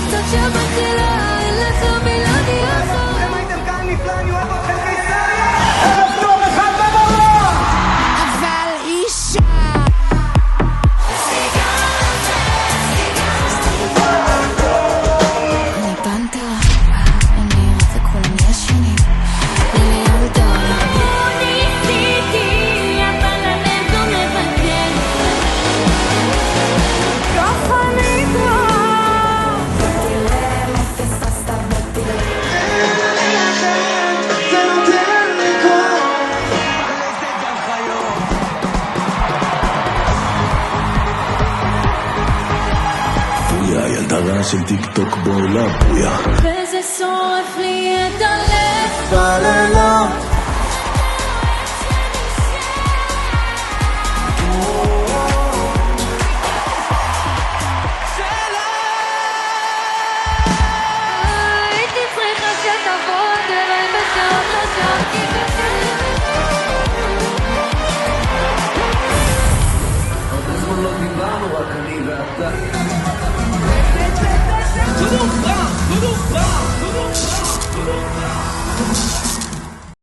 קצת שבאתי לה, אין לך מילה ניחו. אם הייתם כאן נפלא, אני אוהב אתכם קיסריה. ערב טוב אחד במרוח. אבל אישה אני פנתרה, אני ערה וכולם ישנים. אני ילדה ניסיתי, אבל הלב לא מבקר. ככה נקרא זה נותן לי כוח. בויה, ילדה רעה של טיק טוק בועלה בויה. וזה שורף לי את הלב בלילות הייתי צריכה שתבוא תראה בשעות חשבתי עוד הזמן לא דיברנו, רק אני ואתה.